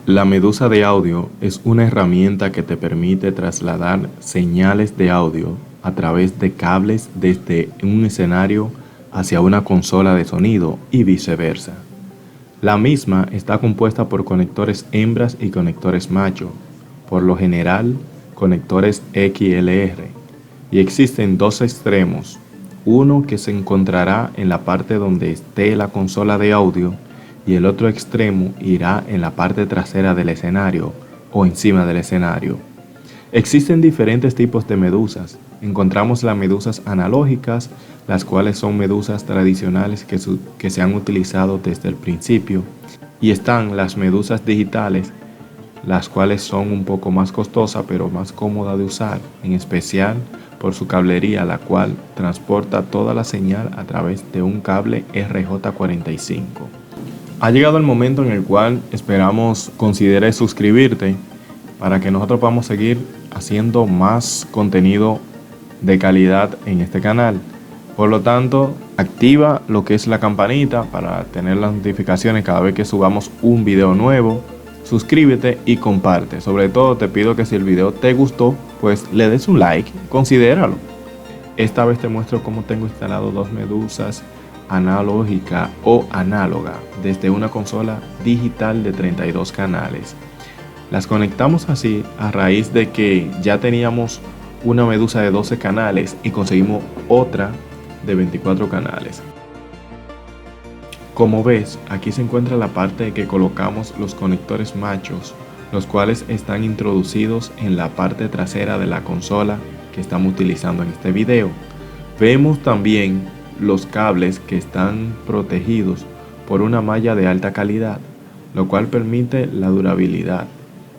La medusa de audio es una herramienta que te permite trasladar señales de audio a través de cables desde un escenario hacia una consola de sonido y viceversa. La misma está compuesta por conectores hembras y conectores macho, por lo general conectores XLR, y existen dos extremos, uno que se encontrará en la parte donde esté la consola de audio y el otro extremo irá en la parte trasera del escenario o encima del escenario. Existen diferentes tipos de medusas. Encontramos las medusas analógicas, las cuales son medusas tradicionales que se han utilizado desde el principio. Y están las medusas digitales, las cuales son un poco más costosas pero más cómodas de usar, en especial por su cablería, la cual transporta toda la señal a través de un cable RJ45. Ha llegado el momento en el cual esperamos consideres suscribirte para que nosotros podamos seguir haciendo más contenido de calidad en este canal. Por lo tanto, activa lo que es la campanita para tener las notificaciones cada vez que subamos un video nuevo. Suscríbete y comparte. Sobre todo te pido que si el video te gustó, pues le des un like, considéralo. Esta vez te muestro cómo tengo instalado dos medusas analógica o análoga desde una consola digital de 32 canales. Las conectamos así a raíz de que ya teníamos una medusa de 12 canales y conseguimos otra de 24 canales. Como ves, aquí se encuentra la parte de que colocamos los conectores machos, los cuales están introducidos en la parte trasera de la consola que estamos utilizando en este video. Vemos también los cables que están protegidos por una malla de alta calidad, lo cual permite la durabilidad.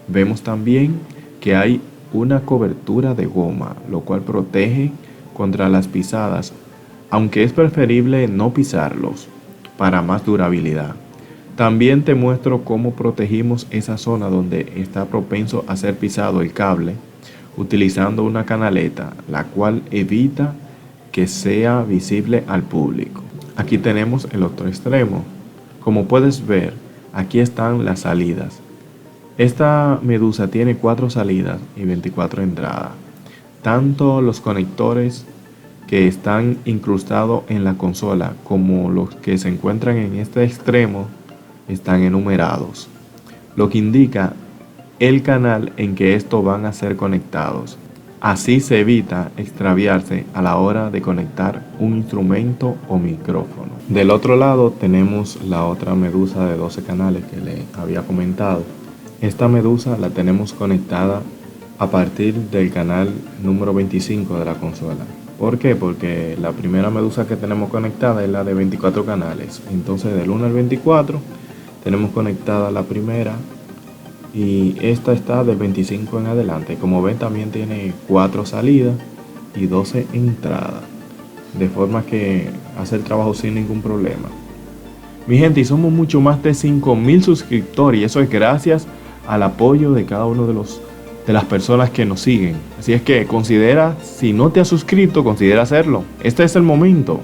Vemos también que hay una cobertura de goma, lo cual protege contra las pisadas, aunque es preferible no pisarlos para más durabilidad. También te muestro cómo protegimos esa zona donde está propenso a ser pisado el cable, utilizando una canaleta, la cual evita que sea visible al público. Aquí tenemos el otro extremo. Como puedes ver, aquí están las salidas. Esta medusa tiene 4 salidas y 24 entradas. Tanto los conectores que están incrustados en la consola como los que se encuentran en este extremo están enumerados, lo que indica el canal en que estos van a ser conectados. Así se evita extraviarse a la hora de conectar un instrumento o micrófono. Del otro lado tenemos la otra medusa de 12 canales que le había comentado. Esta medusa la tenemos conectada a partir del canal número 25 de la consola. ¿Por qué? Porque la primera medusa que tenemos conectada es la de 24 canales. Entonces del 1 al 24 tenemos conectada la primera. Y esta está del 25 en adelante. Como ven, también tiene 4 salidas y 12 entradas, de forma que hace el trabajo sin ningún problema. Mi gente, y somos mucho más de 5,000 suscriptores, y eso es gracias al apoyo de cada uno de las personas que nos siguen. Así es que considera, si no te has suscrito, considera hacerlo. Este es el momento.